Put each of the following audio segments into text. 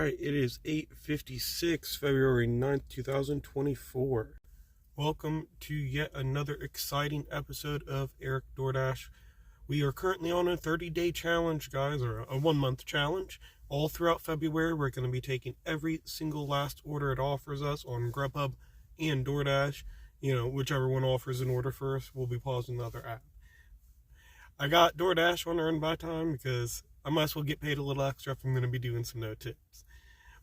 Alright, it is 8:56, February 9th, 2024. Welcome to yet another exciting episode of Eric Doordash. We are currently on a 30-day challenge, guys, or a 1-month challenge. All throughout February, we're going to be taking every single last order it offers us on GrubHub and Doordash. You know, whichever one offers an order first, we'll be pausing the other app. I got Doordash on earn by time because I might as well get paid a little extra if I'm going to be doing some no tips.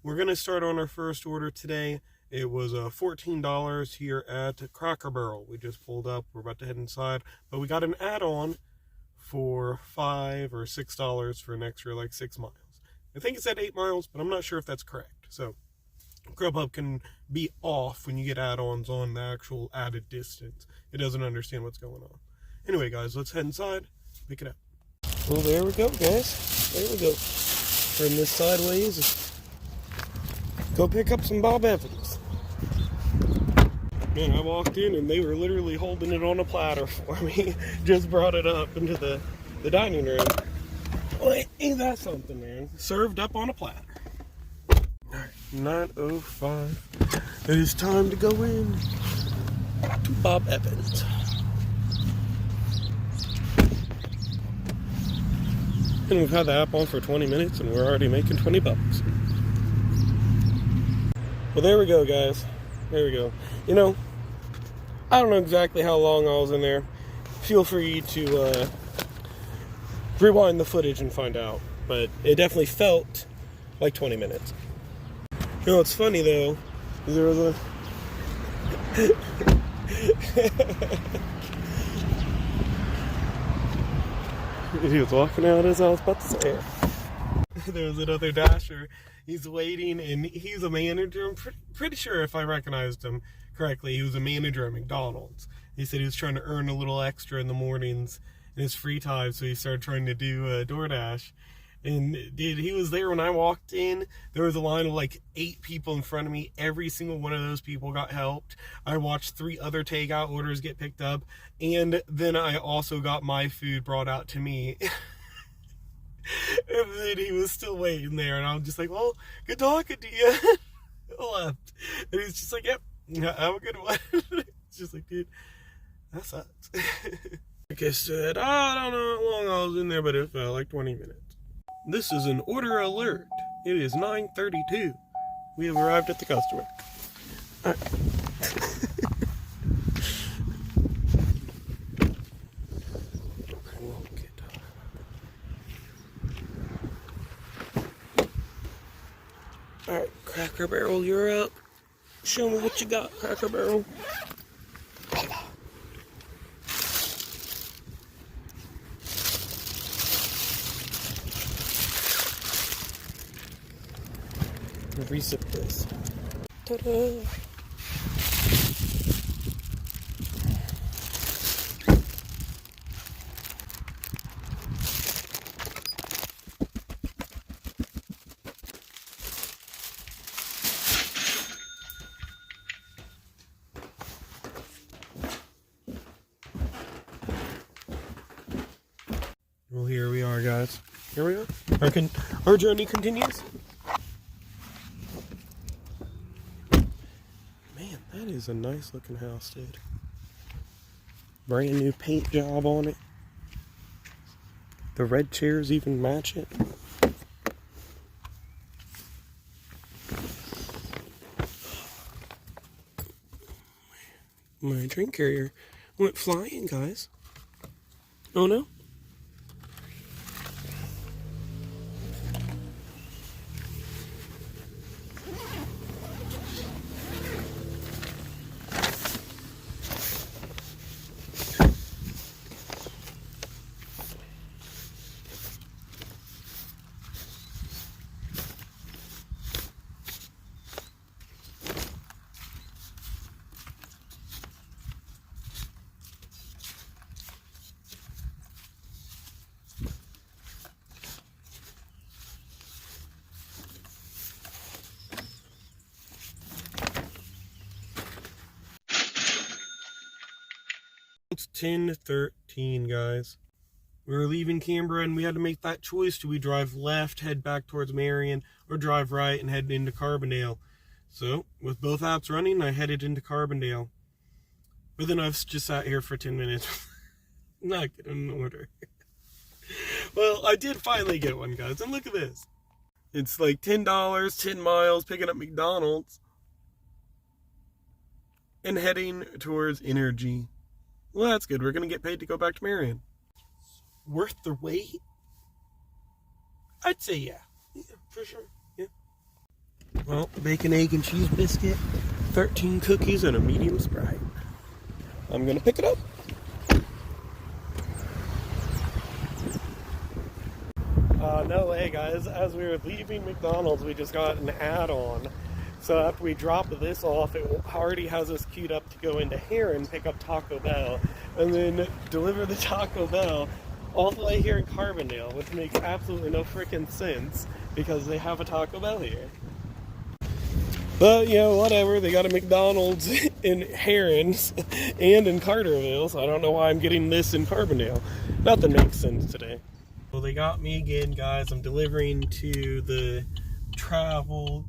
We're going to start on our first order today. It was $14 here at Cracker Barrel. We just pulled up. We're about to head inside. But we got an add-on for $5 or $6 for an extra like 6 miles. I think it said 8 miles, but I'm not sure if that's correct. So GrubHub can be off when you get add-ons on the actual added distance. It doesn't understand what's going on. Anyway, guys, let's head inside. Pick it up. Well, there we go, guys. There we go. Turn this sideways. Go pick up some Bob Evans. Man, I walked in and they were literally holding it on a platter for me. Just brought it up into the dining room. Well, ain't that something, man? Served up on a platter. Alright, 9:05. It is time to go in to Bob Evans. And we've had the app on for 20 minutes and we're already making 20 bucks. Well, there we go, guys. There we go. You know, I don't know exactly how long I was in there. Feel free to rewind the footage and find out. But it definitely felt like 20 minutes. You know what's funny, though, is there was a... He was walking out as I was about to say it. There was another dasher. He's waiting, and he's a manager. I'm pretty sure if I recognized him correctly, he was a manager at McDonald's. He said he was trying to earn a little extra in the mornings in his free time, so he started trying to do DoorDash. And dude, he was there when I walked in. There was a line of like 8 people in front of me. Every single one of those people got helped. I watched 3 other takeout orders get picked up. And then I also got my food brought out to me. And then he was still waiting there. And I'm just like, well, good talking to you. I left. And he's just like, yep, have a good one. It's just like, dude, that sucks. Like I said, I don't know how long I was in there, but it felt like 20 minutes. This is an order alert. It is 9:32. We have arrived at the customer. All right. Alright, Cracker Barrel, you're up. Show me what you got, Cracker Barrel. Reset this. Ta-da! Well, here we are, guys. Here we are. Our journey continues. Man, that is a nice looking house, dude. Brand new paint job on it. The red chairs even match it. My drink carrier went flying, guys. Oh no? It's 10:13, guys. We were leaving Canberra and we had to make that choice. Do we drive left, head back towards Marion, or drive right and head into Carbondale? So, with both apps running, I headed into Carbondale. But then I've just sat here for 10 minutes. Not getting an order. Well, I did finally get one, guys. And look at this. It's like $10, 10 miles, picking up McDonald's. And heading towards Energy. Well, that's good. We're going to get paid to go back to Marion. Worth the wait? I'd say yeah. Yeah, for sure. Yeah. Well, bacon, egg, and cheese biscuit, 13 cookies, and a medium Sprite. I'm going to pick it up. No way, guys. As we were leaving McDonald's, we just got an add-on. So after we drop this off, it already has us queued up to go into Heron, pick up Taco Bell, and then deliver the Taco Bell all the way here in Carbondale, which makes absolutely no freaking sense because they have a Taco Bell here. But, you know, whatever. They got a McDonald's in Herons and in Carterville, so I don't know why I'm getting this in Carbondale. Nothing makes sense today. Well, they got me again, guys. I'm delivering to the travel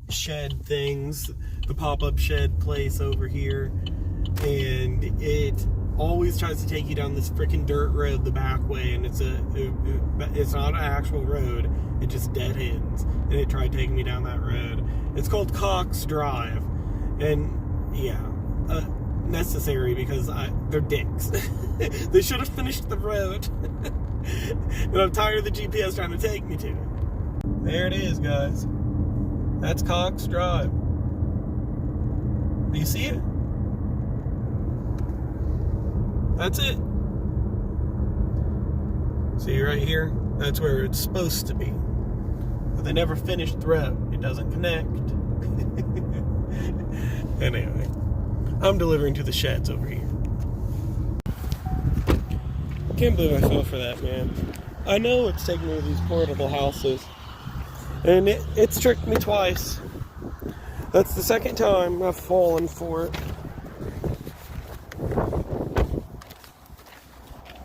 shed things, the pop-up shed place over here, and it always tries to take you down this freaking dirt road the back way, and it's not an actual road, it just dead ends, and it tried taking me down that road. It's called Cox Drive, and yeah, necessary because they're dicks. They should have finished the road. And I'm tired of the GPS trying to take me to it. There it is, guys. That's Cox Drive. Do you see it? That's it. See right here? That's where it's supposed to be. But they never finished the road. It doesn't connect. Anyway, I'm delivering to the sheds over here. Can't believe I fell for that, man. I know it's taking me to these portable houses. And it's tricked me twice. That's the second time I've fallen for it.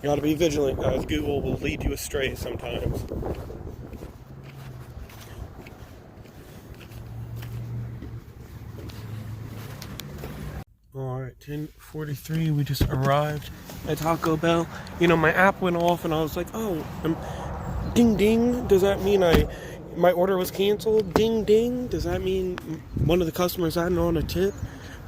You gotta be vigilant, guys. Google will lead you astray sometimes. Alright, 10:43, we just arrived at Taco Bell. You know, my app went off and I was like, oh, ding ding, does that mean my order was canceled? Ding ding, does that mean one of the customers added on a tip?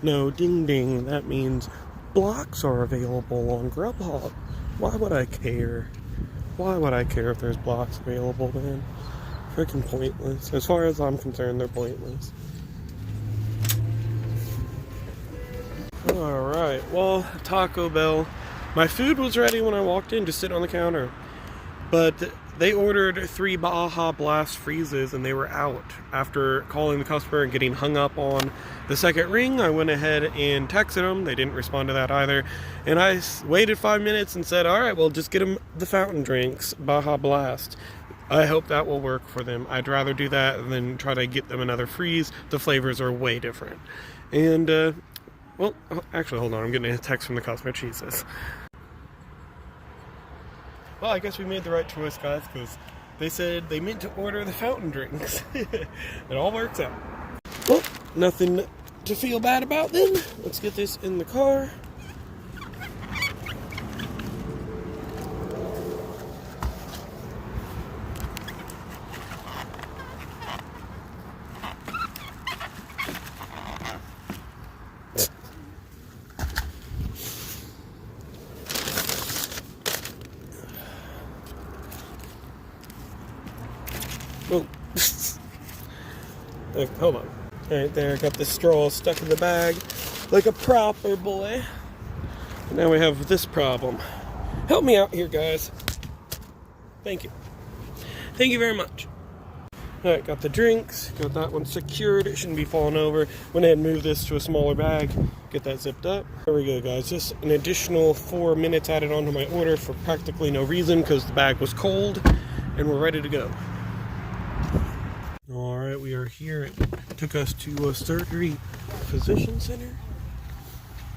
No, ding ding, that means blocks are available on GrubHub. Why would I care? Why would I care if there's blocks available, man? Freaking pointless. As far as I'm concerned, they're pointless. Alright, well, Taco Bell. My food was ready when I walked in, just sitting on the counter. But they ordered 3 Baja Blast freezes and they were out. After calling the customer and getting hung up on the second ring, I went ahead and texted them. They didn't respond to that either. And I waited 5 minutes and said, alright, well, just get them the fountain drinks, Baja Blast. I hope that will work for them. I'd rather do that than try to get them another freeze. The flavors are way different. And, well, actually, hold on. I'm getting a text from the customer. Jesus. Well, I guess we made the right choice, guys, because they said they meant to order the fountain drinks. It all works out. Well, nothing to feel bad about then. Let's get this in the car. Oh. Hold on. Right there, got the straw stuck in the bag like a proper boy. And now we have this problem. Help me out here, guys. Thank you. Thank you very much. Alright, got the drinks. Got that one secured. It shouldn't be falling over. Went ahead and moved this to a smaller bag. Get that zipped up. There we go, guys. Just an additional 4 minutes added onto my order for practically no reason because the bag was cold. And we're ready to go. Alright, we are here. It took us to a surgery physician center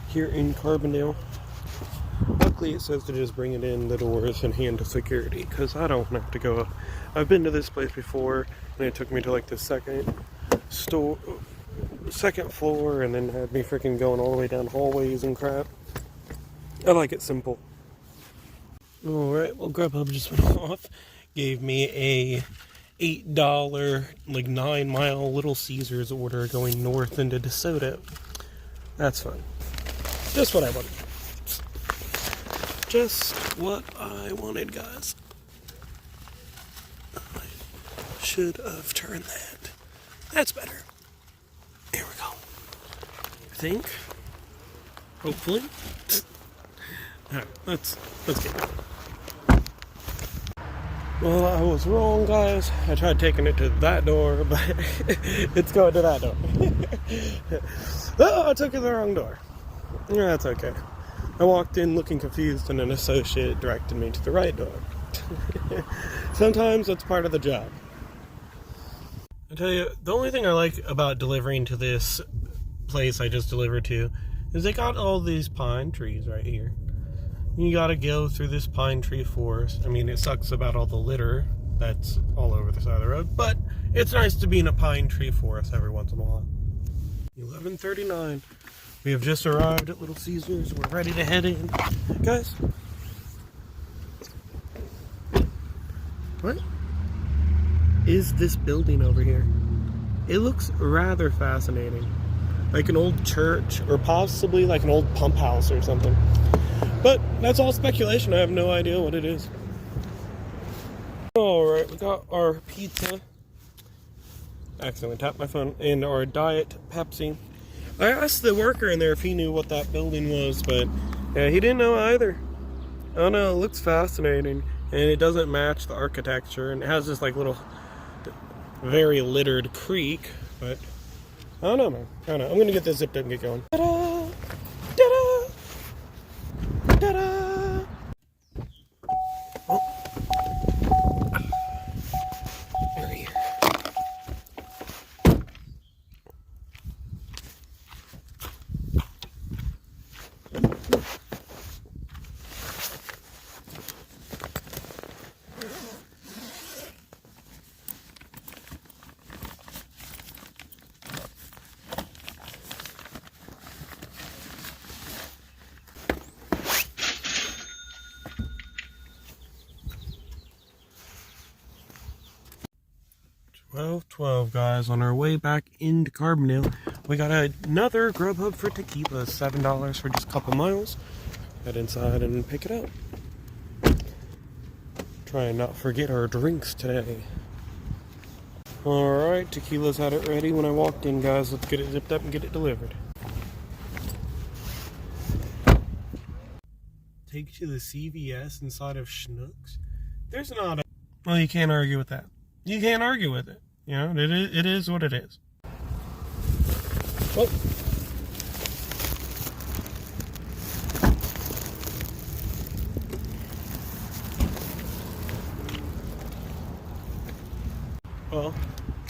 here in Carbondale. Luckily, it says to just bring it in the doors and hand to security, because I don't have to go. I've been to this place before, and it took me to like the second floor, and then had me freaking going all the way down hallways and crap. I like it simple. Alright, well, GrubHub just went off. Gave me a $8, like 9-mile Little Caesars order going north into DeSoto. That's fun. Just what I wanted. Just what I wanted, guys. I should have turned that. That's better. Here we go. I think. Hopefully. Alright, let's get going. Well, I was wrong, guys. I tried taking it to that door, but it's going to that door. Oh, I took it to the wrong door. Yeah, that's okay. I walked in looking confused, and an associate directed me to the right door. Sometimes that's part of the job. I tell you, the only thing I like about delivering to this place I just delivered to is they got all these pine trees right here. You gotta go through this pine tree forest. I mean, it sucks about all the litter that's all over the side of the road, but it's nice to be in a pine tree forest every once in a while. 11:39. We have just arrived at Little Caesars. We're ready to head in. Guys, what is this building over here? It looks rather fascinating. Like an old church, or possibly like an old pump house or something. But that's all speculation. I have no idea what it is. Alright, we got our pizza. Accidentally tapped my phone. And our Diet Pepsi. I asked the worker in there if he knew what that building was, but yeah, he didn't know either. I don't know, it looks fascinating. And it doesn't match the architecture. And it has this like little, very littered creek. But I don't know, man. I don't know. I'm gonna get this zipped up and get going. Ta-da! Ta-da! Ta-da! Oh. There he is. $12, guys. On our way back into Carbondale, we got another GrubHub for tequila. $7 for just a couple miles. Head inside and pick it up. Try and not forget our drinks today. Alright, tequila's had it ready when I walked in, guys. Let's get it zipped up and get it delivered. Take you to the CVS inside of Schnucks. There's not a... Well, you can't argue with that. You can't argue with it. You know, it is what it is. Oh. Well,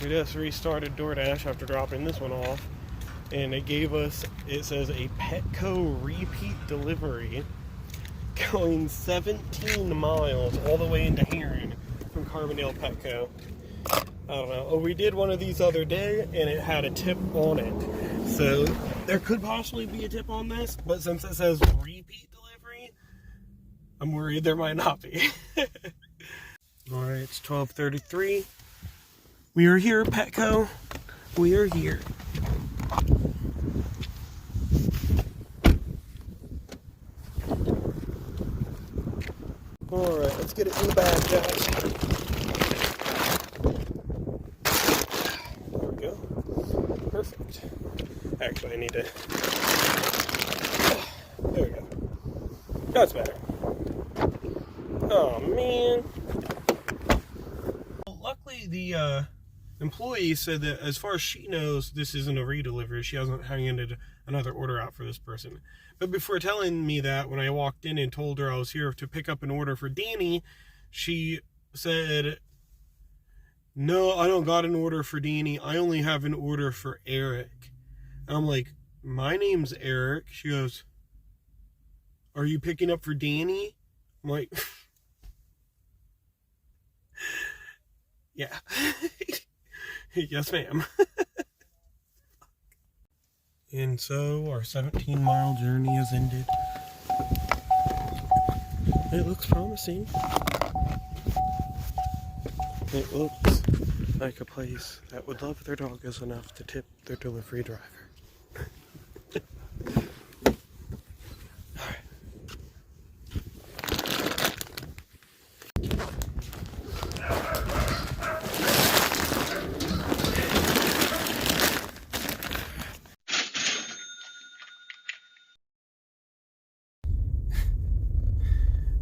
we just restarted Doordash after dropping this one off. And it gave us, it says, a Petco repeat delivery going 17 miles all the way into Heron from Carbondale Petco. I don't know. Oh, we did one of these the other day, and it had a tip on it. So there could possibly be a tip on this, but since it says repeat delivery, I'm worried there might not be. Alright, it's 12:33. We are here, Petco. We are here. Alright, let's get it in the bag, guys. Perfect. Actually, I need to... There we go. That's better. Oh, man. Well, luckily, the employee said that as far as she knows, this isn't a redelivery. She hasn't handed another order out for this person. But before telling me that, when I walked in and told her I was here to pick up an order for Danny, she said... No, I don't got an order for Danny. I only have an order for Eric. And I'm like, my name's Eric. She goes, Are you picking up for Danny? I'm like, yeah. Yes, ma'am. And so our 17-mile journey has ended. It looks promising. It looks like a place that would love their doggos enough to tip their delivery driver. Alright.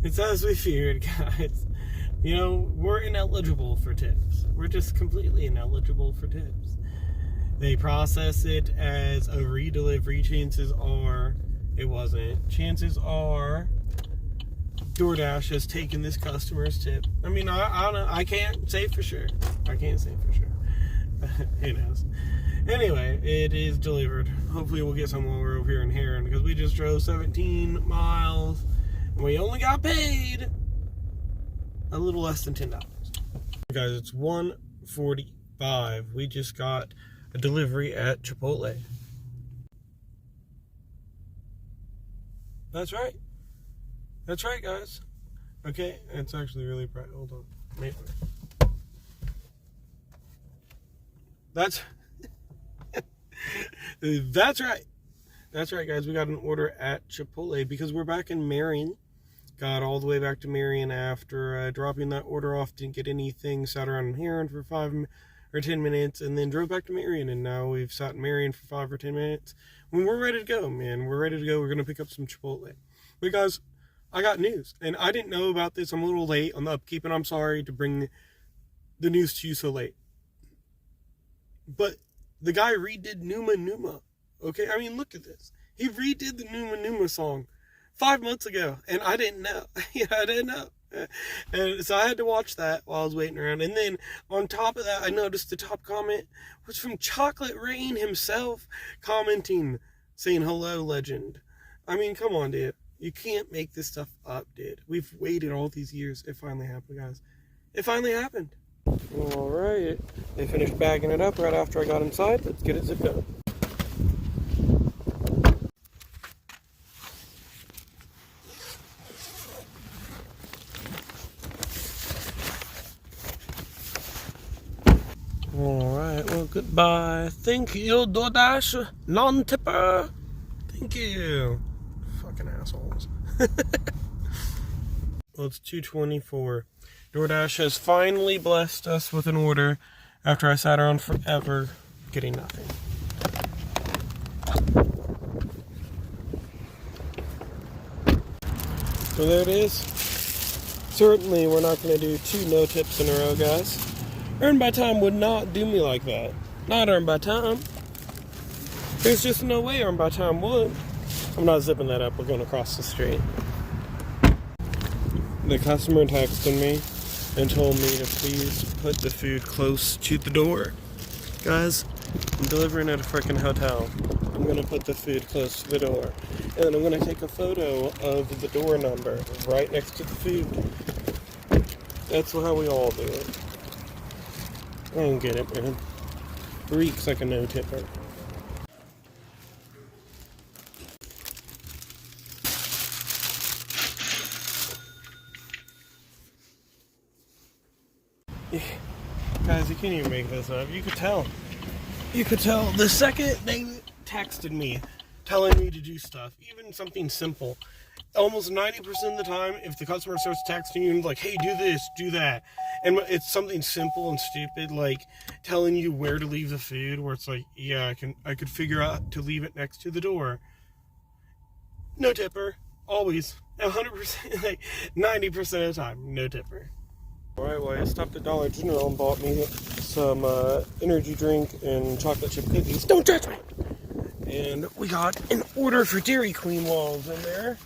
It's as we feared, guys. You know, we're ineligible for tips. We're just completely ineligible for tips. They process it as a redelivery. Chances are it wasn't. Chances are Doordash has taken this customer's tip. I mean, I don't know. I can't say for sure. Who knows? Anyway, it is delivered. Hopefully we'll get some while we're over here in Heron, because we just drove 17 miles and we only got paid a little less than $10. Guys, it's 1:45. We just got a delivery at Chipotle. That's right. That's right, guys. Okay, it's actually really bright. Hold on. Wait. That's that's right. That's right, guys. We got an order at Chipotle because we're back in Marion. Got all the way back to Marion after dropping that order off. Didn't get anything. Sat around in Heron for 5 or 10 minutes and then drove back to Marion. And now we've sat in Marion for 5 or 10 minutes. When we're ready to go, man. We're ready to go. We're going to pick up some Chipotle. But guys, I got news. And I didn't know about this. I'm a little late on the upkeep. And I'm sorry to bring the news to you so late. But the guy redid Numa Numa. Okay? I mean, look at this. He redid the Numa Numa song 5 months ago, and I didn't know. Yeah, I didn't know. And so I had to watch that while I was waiting around. And then on top of that, I noticed the top comment was from Chocolate Rain himself commenting, saying, "Hello, legend." I mean, come on, dude. You can't make this stuff up, dude. We've waited all these years. It finally happened, guys. It finally happened. All right. They finished bagging it up right after I got inside. Let's get it zipped up. Alright, well, goodbye. Thank you, Doordash. Non-tipper. Thank you. Fucking assholes. Well, it's 2:24. Doordash has finally blessed us with an order after I sat around forever getting nothing. So there it is. Certainly, we're not going to do 2 no tips in a row, guys. Earned by time would not do me like that. Not earned by time. There's just no way earned by time would. I'm not zipping that up. We're going across the street. The customer texted me and told me to please put the food close to the door. Guys, I'm delivering at a freaking hotel. I'm going to put the food close to the door. And then I'm going to take a photo of the door number right next to the food. That's how we all do it. I don't get it, man. Reeks like a no-tipper. Yeah. Guys, you can't even make this up. You could tell. You could tell the second they texted me telling me to do stuff, even something simple. Almost 90% of the time, if the customer starts texting you and like, hey, do this, do that, and it's something simple and stupid, like telling you where to leave the food, where it's like, yeah, I could figure out to leave it next to the door. No tipper, always, 100%, like 90% of the time, no tipper. All right, well, I stopped at Dollar General and bought me some energy drink and chocolate chip cookies. Don't touch me! And we got an order for Dairy Queen while I was in there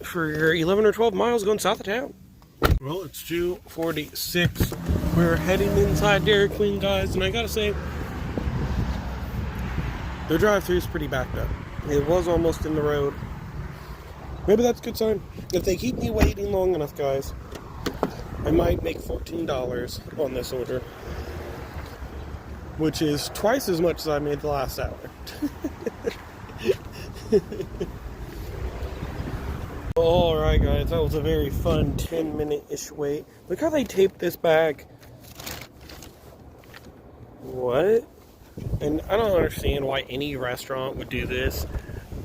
for 11 or 12 miles going south of town. Well, it's 2:46. We're heading inside Dairy Queen, guys, and I gotta say, their drive-thru is pretty backed up. It was almost in the road. Maybe that's a good sign. If they keep me waiting long enough, guys, I might make $14 on this order, which is twice as much as I made the last hour. Alright guys, that was a very fun 10-minute-ish wait. Look how they taped this bag. What? And I don't understand why any restaurant would do this.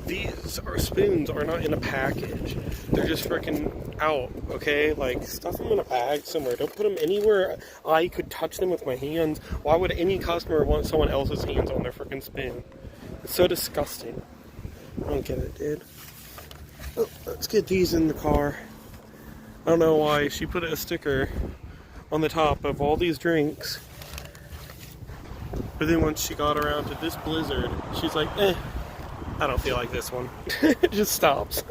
These spoons are not in a package. They're just freaking out, okay? Like, stuff them in a bag somewhere. Don't put them anywhere I could touch them with my hands. Why would any customer want someone else's hands on their freaking spoon? It's so disgusting. I don't get it, dude. Oh, let's get these in the car. I don't know why she put a sticker on the top of all these drinks. But then once she got around to this Blizzard, she's like, I don't feel like this one. It just stops.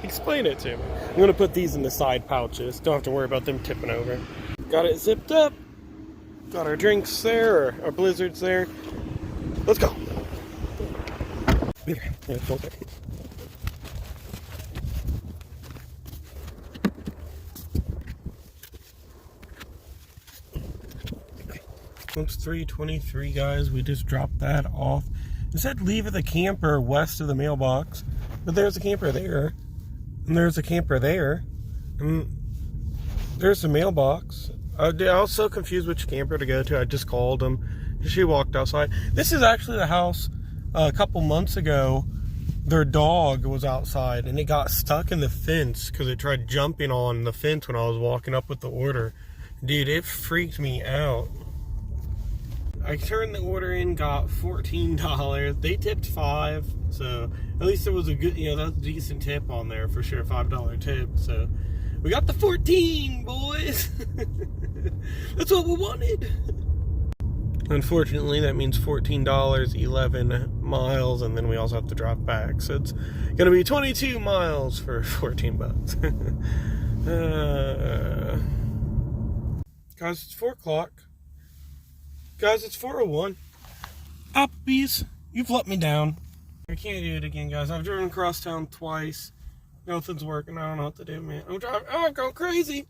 Explain it to me. I'm going to put these in the side pouches. Don't have to worry about them tipping over. Got it zipped up. Got our drinks there, or our Blizzards there. Let's go. Here, hold it. It's 3:23, guys. We just dropped that off. It said leave at the camper west of the mailbox, but there's a camper there, and there's a camper there, and there's the mailbox. I was so confused which camper to go to. I just called them. She walked outside. This is actually the house a couple months ago. Their dog was outside, and it got stuck in the fence because it tried jumping on the fence when I was walking up with the order. Dude, it freaked me out. I turned the order in, got $14. They tipped $5, so at least it was a good, that was a decent tip on there for sure, $5 tip. So we got the 14, boys. That's what we wanted. Unfortunately, that means $14, 11 miles, and then we also have to drive back. So it's gonna be 22 miles for 14 bucks. Guys, it's 4 o'clock. Guys, it's 4:01. Applebee's, you've let me down. I can't do it again, guys. I've driven across town twice. Nothing's working. I don't know what to do, man. I'm going crazy.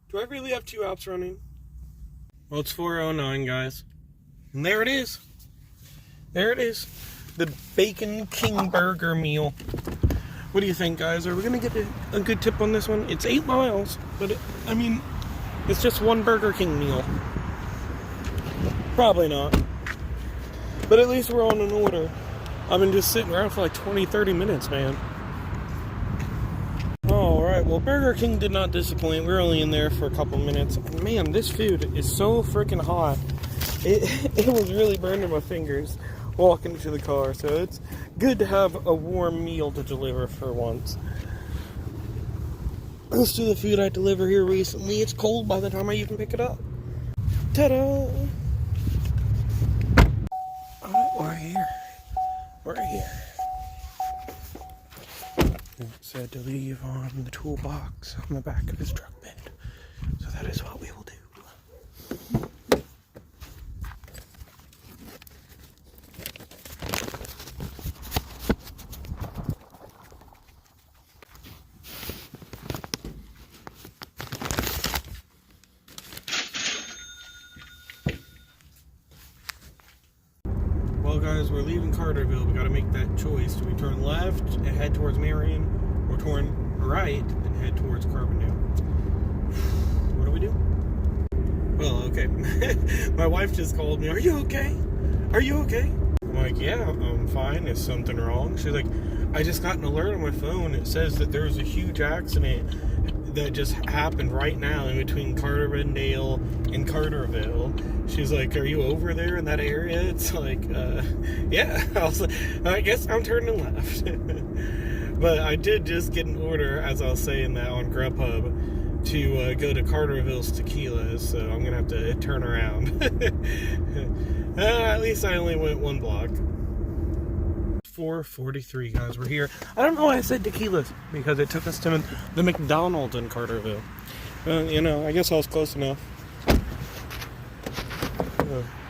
Do I really have 2 apps running? Well, it's 4:09, guys. And there it is. There it is. The Bacon King Burger meal. What do you think, guys? Are we going to get a good tip on this one? It's 8 miles, but it's just one Burger King meal. Probably not. But at least we're on an order. I've been just sitting around for like 20-30 minutes, man. Alright, well, Burger King did not disappoint. We were only in there for a couple minutes. Man, this food is so freaking hot. It was really burning my fingers walking to the car. So it's good to have a warm meal to deliver for once. Let's do the food I deliver here recently. It's cold by the time I even pick it up. Ta-da! We're here. We're here. It said to leave on the toolbox on the back of his truck bed. So that is what we will do. Well, guys, we're leaving Carterville. We got to make that choice. Do we turn left and head towards Marion, or turn right and head towards Carbondale? What do we do? Well, okay. My wife just called me. Are you okay? Are you okay? I'm like, yeah, I'm fine. Is something wrong? She's like, I just got an alert on my phone. It says that there was a huge accident that just happened right now in between Carbondale and Carterville. She's like, are you over there in that area? It's like, yeah. I was like, I guess I'm turning left. But I did just get an order, as I was saying that, on GrubHub to go to Carterville's Tequila's, so I'm gonna have to turn around. At least I only went 1 block. 4:43, guys. We're here. I don't know why I said Tequila's, because it took us to the McDonald's in Carterville. I guess I was close enough.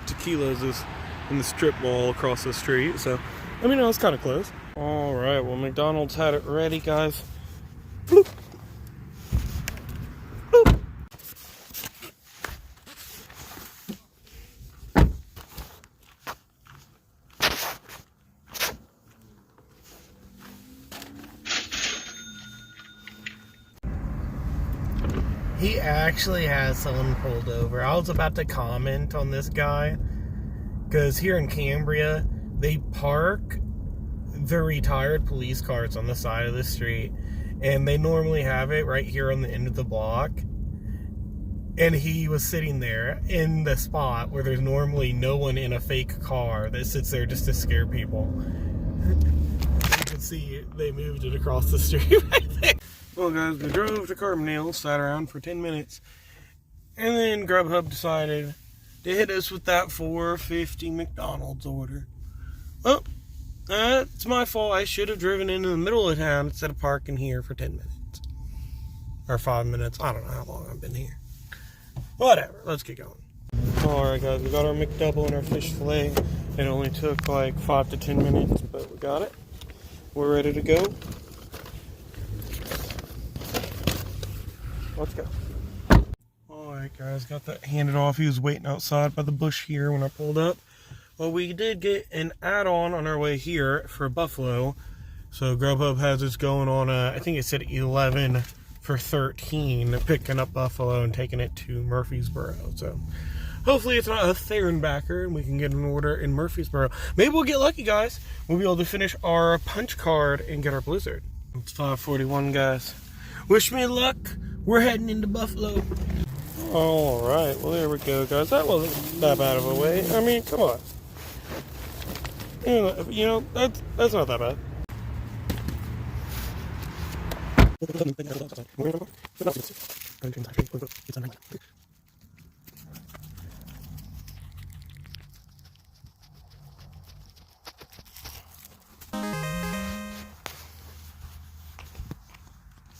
Tequila's is in the strip mall across the street, so I was kind of close. Alright, well, McDonald's had it ready, guys. Bloop. Bloop. He actually has someone pulled over. I was about to comment on this guy, because here in Cambria, they park the retired police cars on the side of the street, and they normally have it right here on the end of the block. And he was sitting there in the spot where there's normally no one in a fake car that sits there just to scare people. You can see they moved it across the street right there. Well, guys, we drove to Carbondale, sat around for 10 minutes, and then GrubHub decided to hit us with that $4.50 McDonald's order. Well, it's my fault. I should have driven into the middle of town instead of parking here for 10 minutes. Or 5 minutes. I don't know how long I've been here. Whatever. Let's get going. Alright, guys. We got our McDouble and our fish fillet. It only took like 5 to 10 minutes, but we got it. We're ready to go. Let's go. Alright, guys. Got that handed off. He was waiting outside by the bush here when I pulled up. Well, we did get an add-on on our way here for Buffalo. So GrubHub has us going on, I think it said 11 for 13, picking up Buffalo and taking it to Murfreesboro. So hopefully it's not a Theronbacker and we can get an order in Murfreesboro. Maybe we'll get lucky, guys. We'll be able to finish our punch card and get our Blizzard. It's 5:41, guys. Wish me luck. We're heading into Buffalo. Alright, well there we go, guys. That wasn't that bad of a way. I mean, come on. You know, that's not that bad.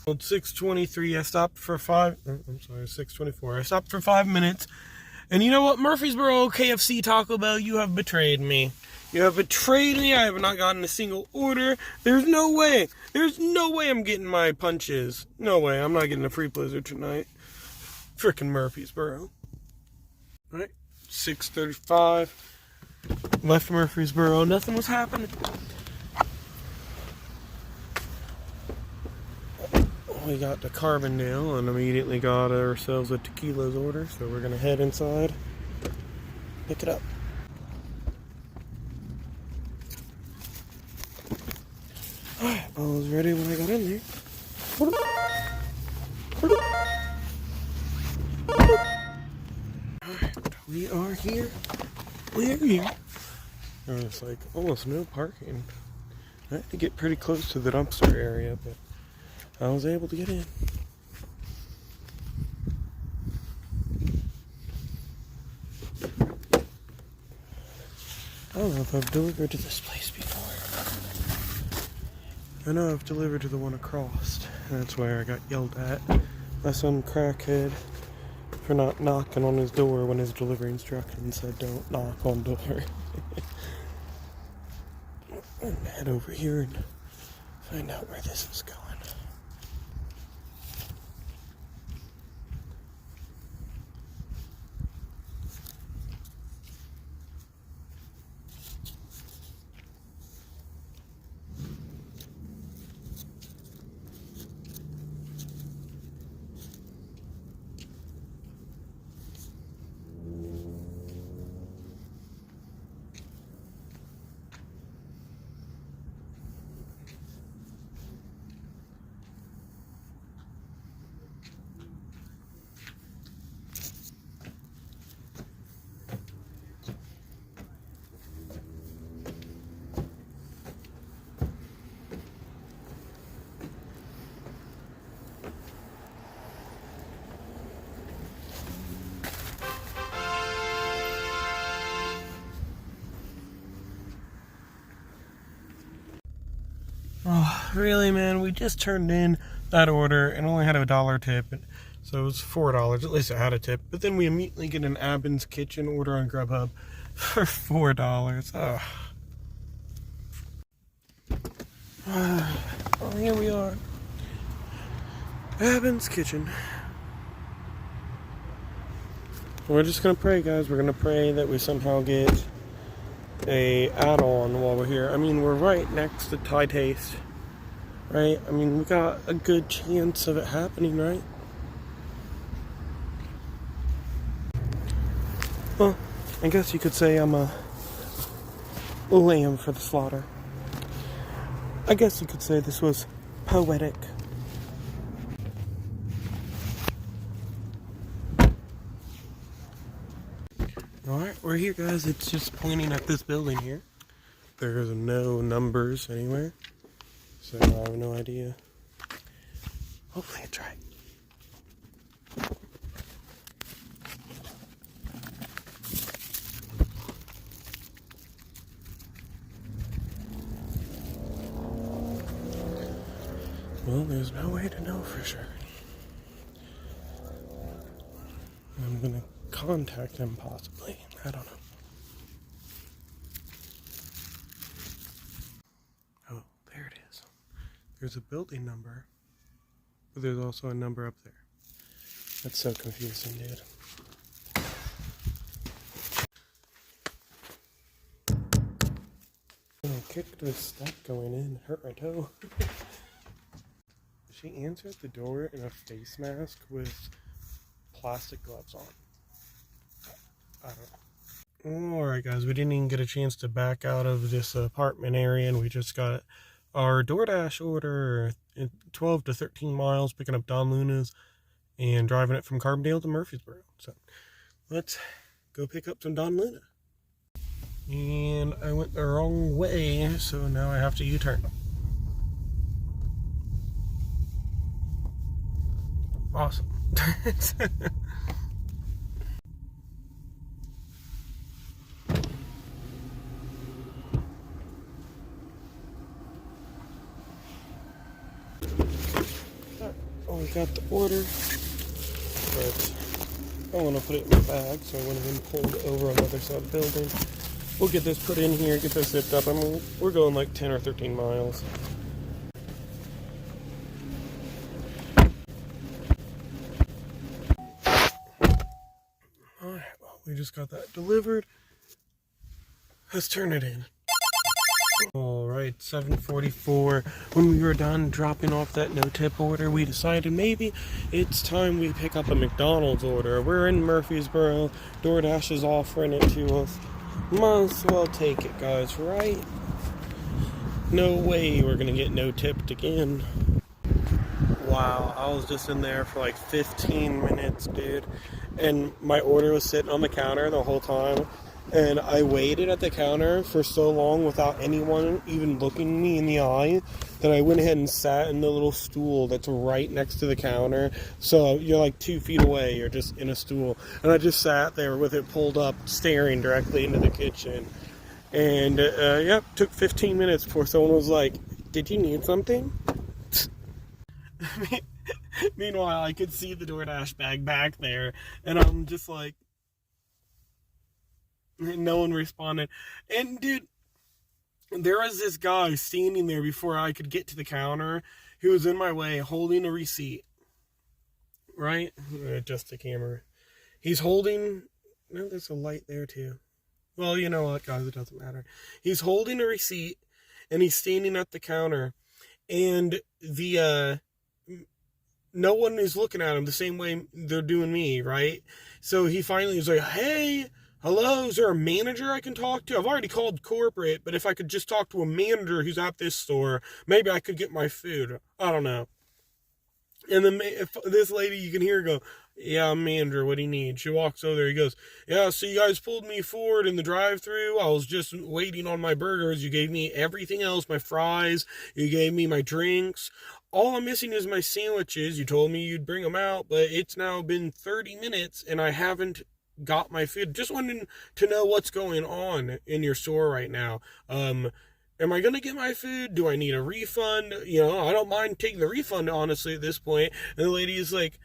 It's 6:23. I stopped for 6:24. I stopped for 5 minutes. And you know what? Murfreesboro, KFC, Taco Bell, you have betrayed me. You have betrayed me. I have not gotten a single order. There's no way. There's no way I'm getting my punches. No way. I'm not getting a free Blizzard tonight. Frickin' Murfreesboro. Alright. 6:35. Left Murfreesboro. Nothing was happening. We got to Carbondale and immediately got ourselves a tequila's order. So we're going to head inside. Pick it up. Alright, I was ready when I got in there. Alright, we are here. We are here. There's like almost no parking. I had to get pretty close to the dumpster area, but I was able to get in. I don't know if I've delivered to this place before. I know I've delivered to the one across. That's where I got yelled at by some crackhead for not knocking on his door when his delivery instructions said don't knock on door. I'm gonna head over here and find out where this is going. Oh, really, man? We just turned in that order and only had a $1 tip. So it was $4. At least I had a tip. But then we immediately get an Abbin's Kitchen order on GrubHub for $4. Oh. Oh, here we are. Evan's kitchen. We're just gonna pray, guys. We're gonna pray that we somehow get a add-on while we're here. I mean, we're right next to Thai Taste, right? I mean, we got a good chance of it happening, right? Well, I guess you could say I'm a lamb for the slaughter. I guess you could say this was poetic. Alright, we're here, guys. It's just pointing at this building here. There's no numbers anywhere, so I have no idea. Hopefully it's right. Well, there's no way to know for sure. I'm gonna contact him possibly. I don't know. Oh, there it is. There's a building number, but there's also a number up there. That's so confusing, dude. I kicked this step going in, hurt my toe. She answered the door in a face mask with plastic gloves on. I don't know. Alright, guys, we didn't even get a chance to back out of this apartment area, and we just got our DoorDash order, 12 to 13 miles, picking up Don Luna's and driving it from Carbondale to Murfreesboro. So let's go pick up some Don Luna. And I went the wrong way, so now I have to U-turn. Awesome. Oh, we got the order, but I want to put it in the bag, so I went ahead and pulled over on the other side of the building. We'll get this put in here, get this zipped up. I mean, we're going like 10 or 13 miles. Alright, well, we just got that delivered. Let's turn it in. Alright, 7:44. When we were done dropping off that no-tip order, we decided maybe it's time we pick up a McDonald's order. We're in Murfreesboro. DoorDash is offering it to us. Might as well take it, guys, right? No way we're gonna get no-tipped again. Wow, I was just in there for like 15 minutes, dude. And my order was sitting on the counter the whole time. And I waited at the counter for so long without anyone even looking me in the eye that I went ahead and sat in the little stool that's right next to the counter. So you're like 2 feet away, you're just in a stool. And I just sat there with it pulled up, staring directly into the kitchen. And, yep, took 15 minutes before someone was like, "Did you need something?" Meanwhile, I could see the DoorDash bag back there, and I'm just like, no one responded. And dude, there was this guy standing there before I could get to the counter who was in my way holding a receipt. Right? Adjust the camera. He's holding... No, there's a light there too. Well, you know what, guys, it doesn't matter. He's holding a receipt, and he's standing at the counter, and no one is looking at him the same way they're doing me, right? So he finally was like, "Hey, hello, is there a manager I can talk to? I've already called corporate, but if I could just talk to a manager who's at this store, maybe I could get my food." I don't know. And then this lady, you can hear her go, "Yeah, I'm manager, what do you need?" She walks over there, he goes, "Yeah, so you guys pulled me forward in the drive-thru. I was just waiting on my burgers. You gave me everything else, my fries. You gave me my drinks. All I'm missing is my sandwiches. You told me you'd bring them out, but it's now been 30 minutes, and I haven't got my food. Just wanting to know what's going on in your store right now. Am I going to get my food? Do I need a refund? You know, I don't mind taking the refund, honestly, at this point." And the lady is like,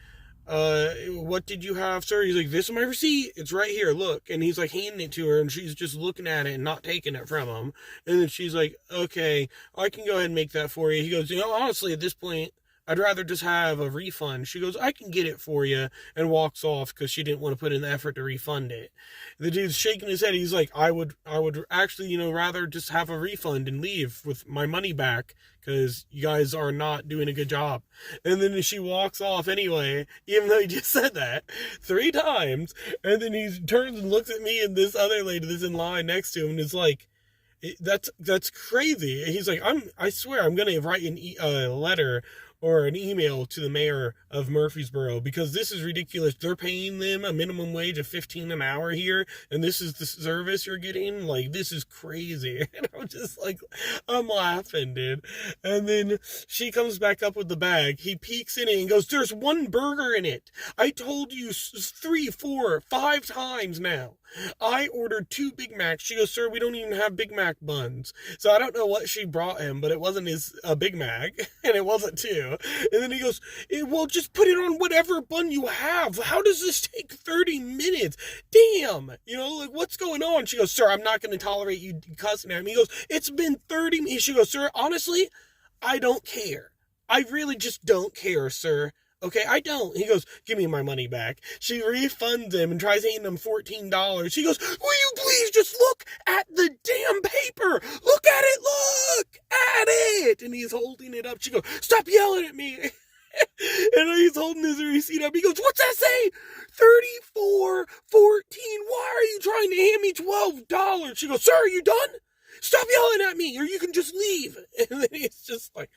what did you have, sir? He's like, this is my receipt. It's right here. Look. And he's like handing it to her, and she's just looking at it and not taking it from him. And then she's like, okay, I can go ahead and make that for you. He goes, honestly, at this point, I'd rather just have a refund. She goes, I can get it for you, and walks off because she didn't want to put in the effort to refund it. The dude's shaking his head. He's like, I would actually, rather just have a refund and leave with my money back because you guys are not doing a good job. And then she walks off anyway, even though he just said that 3 times. And then he turns and looks at me and this other lady that's in line next to him and is like, that's crazy. And he's like, I swear I'm going to write a letter or an email to the mayor of Murfreesboro because this is ridiculous. They're paying them a minimum wage of $15 an hour here, and this is the service you're getting. Like, this is crazy. And I'm just like, I'm laughing, dude. And then she comes back up with the bag. He peeks in it and goes, there's 1 burger in it. I told you 3, 4, 5 times now. I ordered 2 Big Macs. She goes, sir, we don't even have Big Mac buns. So I don't know what she brought him, but it wasn't a Big Mac, and it wasn't 2. And then he goes, well, just put it on whatever bun you have. How does this take 30 minutes? Damn. Like, what's going on? She goes, sir, I'm not going to tolerate you cussing at me. He goes, it's been 30 minutes. She goes, sir, honestly, I don't care. I really just don't care, sir. Okay, I don't. He goes, give me my money back. She refunds him and tries handing him $14. She goes, will you please just look at the damn paper? Look at it, look at it. And he's holding it up. She goes, stop yelling at me. And he's holding his receipt up. He goes, what's that say? $34.14. Why are you trying to hand me $12? She goes, sir, are you done? Stop yelling at me or you can just leave. And then he's just like,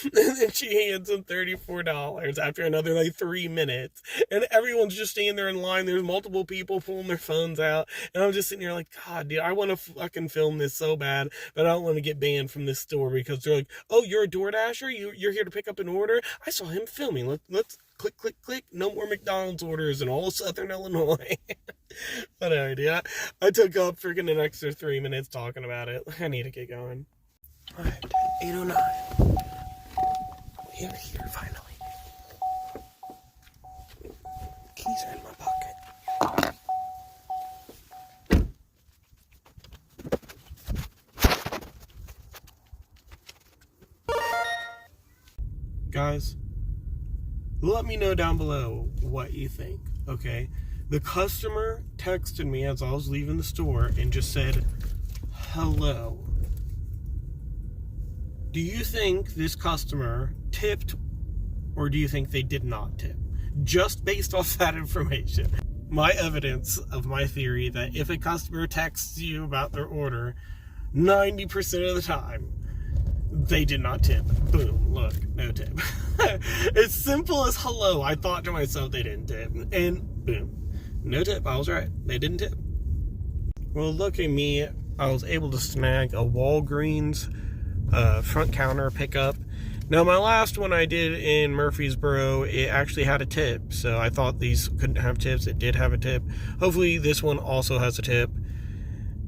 and then she hands him $34 after another 3 minutes. And everyone's just standing there in line. There's multiple people pulling their phones out. And I'm just sitting there like, God, dude, I want to fucking film this so bad. But I don't want to get banned from this store because they're like, oh, you're a DoorDasher? You're here to pick up an order? I saw him filming. Let's click, click, click. No more McDonald's orders in all Southern Illinois. Whatever, dude. I took up freaking an extra 3 minutes talking about it. I need to get going. All right, 8:09. We're here finally. Keys are in my pocket. Guys, let me know down below what you think, okay? The customer texted me as I was leaving the store and just said, hello. Do you think this customer tipped or do you think they did not tip? Just based off that information. My evidence of my theory that if a customer texts you about their order, 90% of the time, they did not tip. Boom, look, no tip. As simple as hello, I thought to myself they didn't tip. And boom, no tip, I was right. They didn't tip. Well, look at me. I was able to snag a Walgreens front counter pickup. Now, my last one I did in Murfreesboro, it actually had a tip. So I thought these couldn't have tips. It did have a tip. Hopefully this one also has a tip.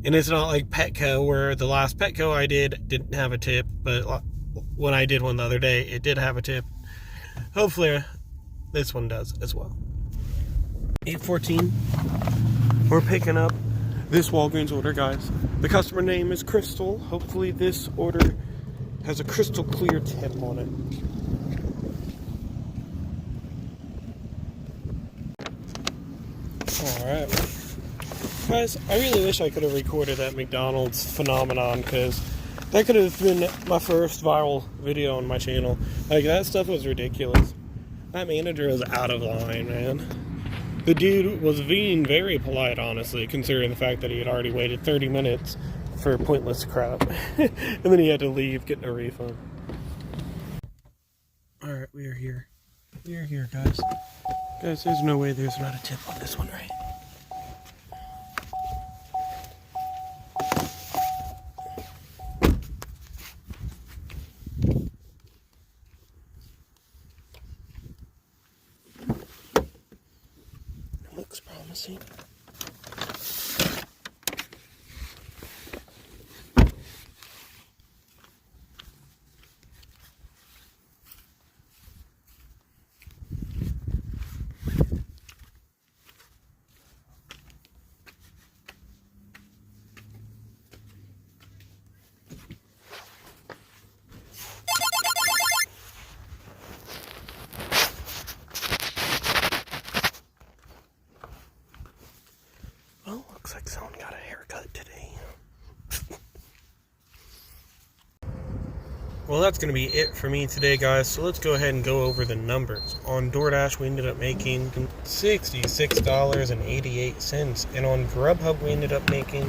And it's not like Petco, where the last Petco I did didn't have a tip. But when I did one the other day, it did have a tip. Hopefully this one does as well. 8:14. We're picking up this Walgreens order, guys. The customer name is Crystal. Hopefully this order has a crystal clear tip on it. Alright. Guys, I really wish I could have recorded that McDonald's phenomenon, because that could have been my first viral video on my channel. Like, that stuff was ridiculous. That manager was out of line, man. The dude was being very polite, honestly, considering the fact that he had already waited 30 minutes for pointless crap. And then he had to leave, getting a refund. Alright, we are here. We are here, guys. Guys, there's no way there's not a tip on this one, right? It looks promising. Well, that's going to be it for me today, guys. So let's go ahead and go over the numbers. On Doordash, we ended up making $66.88. And on GrubHub, we ended up making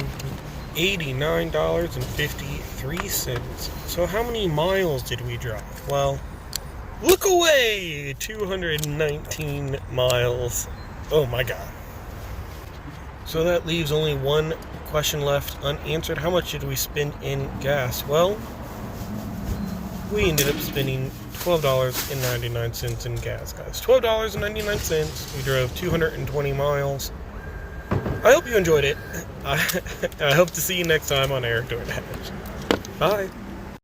$89.53. So how many miles did we drive? Well, look away! 219 miles. Oh my god. So that leaves only one question left unanswered. How much did we spend in gas? Well, we ended up spending $12.99 in gas, guys. $12.99. We drove 220 miles. I hope you enjoyed it. I hope to see you next time on Eric Doordash. Bye.